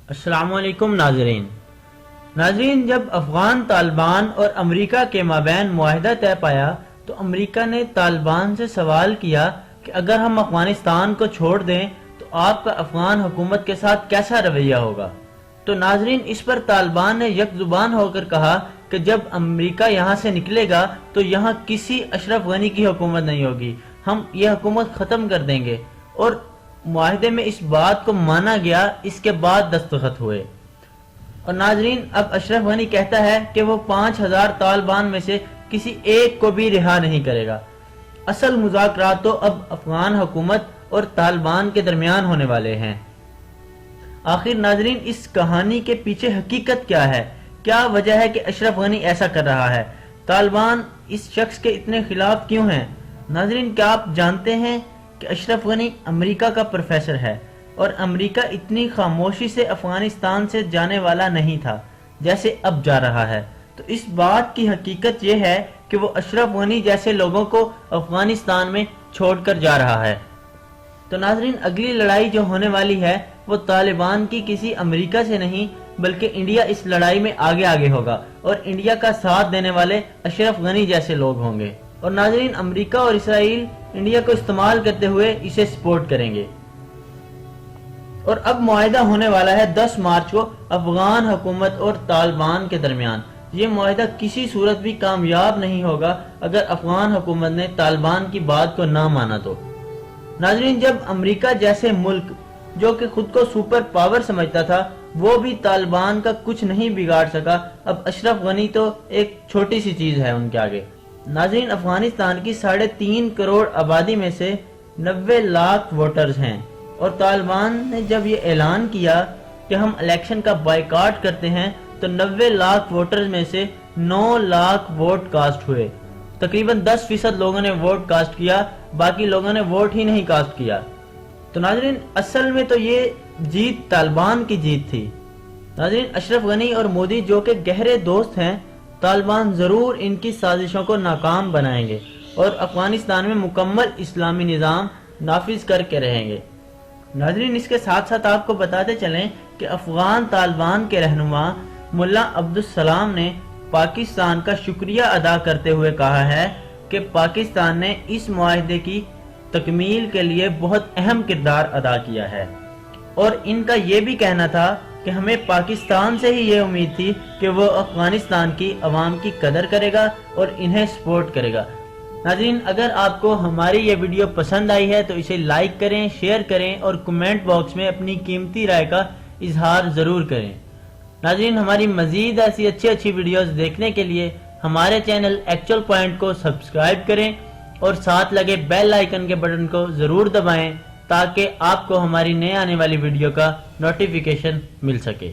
السلام علیکم ناظرین، جب افغان طالبان اور امریکہ کے مابین معاہدہ طے پایا تو امریکہ نے طالبان سے سوال کیا کہ اگر ہم افغانستان کو چھوڑ دیں تو آپ کا افغان حکومت کے ساتھ کیسا رویہ ہوگا؟ تو ناظرین، اس پر طالبان نے یک زبان ہو کر کہا کہ جب امریکہ یہاں سے نکلے گا تو یہاں کسی اشرف غنی کی حکومت نہیں ہوگی، ہم یہ حکومت ختم کر دیں گے۔ اور معاہدے میں اس بات کو مانا گیا، اس کے بعد دستخط ہوئے۔ اور ناظرین، اب اشرف غنی کہتا ہے کہ وہ 5000 طالبان میں سے کسی ایک کو بھی رہا نہیں کرے گا۔ اصل مذاکرات تو اب افغان حکومت اور طالبان کے درمیان ہونے والے ہیں۔ آخر ناظرین، اس کہانی کے پیچھے حقیقت کیا ہے؟ کیا وجہ ہے کہ اشرف غنی ایسا کر رہا ہے؟ طالبان اس شخص کے اتنے خلاف کیوں ہیں؟ ناظرین، کیا آپ جانتے ہیں کہ اشرف غنی امریکہ کا پروفیسر ہے اور امریکہ اتنی خاموشی سے افغانستان سے جانے والا نہیں تھا جیسے اب جا رہا ہے؟ تو اس بات کی حقیقت یہ ہے کہ وہ اشرف غنی جیسے لوگوں کو افغانستان میں چھوڑ کر جا رہا ہے۔ تو ناظرین، اگلی لڑائی جو ہونے والی ہے وہ طالبان کی کسی امریکہ سے نہیں بلکہ انڈیا اس لڑائی میں آگے ہوگا، اور انڈیا کا ساتھ دینے والے اشرف غنی جیسے لوگ ہوں گے۔ اور ناظرین، امریکہ اور اسرائیل انڈیا کو استعمال کرتے ہوئے اسے سپورٹ کریں گے۔ اور اب معاہدہ ہونے والا ہے 10 مارچ کو افغان حکومت اور طالبان کے درمیان۔ یہ معاہدہ کسی صورت بھی کامیاب نہیں ہوگا اگر افغان حکومت نے طالبان کی بات کو نہ مانا تو۔ ناظرین، جب امریکہ جیسے ملک جو کہ خود کو سپر پاور سمجھتا تھا وہ بھی طالبان کا کچھ نہیں بگاڑ سکا، اب اشرف غنی تو ایک چھوٹی سی چیز ہے ان کے آگے۔ ناظرین، افغانستان کی 3.5 کروڑ آبادی میں سے 90 لاکھ ووٹرز ہیں، اور طالبان نے جب یہ اعلان کیا کہ ہم الیکشن کا بائیکاٹ کرتے ہیں تو 90 لاکھ ووٹرز میں سے 9 لاکھ ووٹ کاسٹ ہوئے۔ تقریباً 10% لوگوں نے ووٹ کاسٹ کیا، باقی لوگوں نے ووٹ ہی نہیں کاسٹ کیا۔ تو ناظرین، اصل میں تو یہ جیت طالبان کی جیت تھی۔ ناظرین، اشرف غنی اور مودی جو کہ گہرے دوست ہیں، طالبان ضرور ان کی سازشوں کو ناکام بنائیں گے اور افغانستان میں مکمل اسلامی نظام نافذ کر کے رہیں گے۔ ناظرین، اس کے ساتھ ساتھ آپ کو بتاتے چلیں کہ افغان طالبان کے رہنما ملا عبدالسلام نے پاکستان کا شکریہ ادا کرتے ہوئے کہا ہے کہ پاکستان نے اس معاہدے کی تکمیل کے لیے بہت اہم کردار ادا کیا ہے، اور ان کا یہ بھی کہنا تھا کہ ہمیں پاکستان سے ہی یہ امید تھی کہ وہ افغانستان کی عوام کی قدر کرے گا اور انہیں سپورٹ کرے گا۔ ناظرین، اگر آپ کو ہماری یہ ویڈیو پسند آئی ہے تو اسے لائک کریں، شیئر کریں اور کمنٹ باکس میں اپنی قیمتی رائے کا اظہار ضرور کریں۔ ناظرین، ہماری مزید ایسی اچھی ویڈیوز دیکھنے کے لیے ہمارے چینل ایکچوئل پوائنٹ کو سبسکرائب کریں اور ساتھ لگے بیل آئیکن کے بٹن کو ضرور دبائیں تاکہ آپ کو ہماری نئے آنے والی ویڈیو کا نوٹیفیکیشن مل سکے۔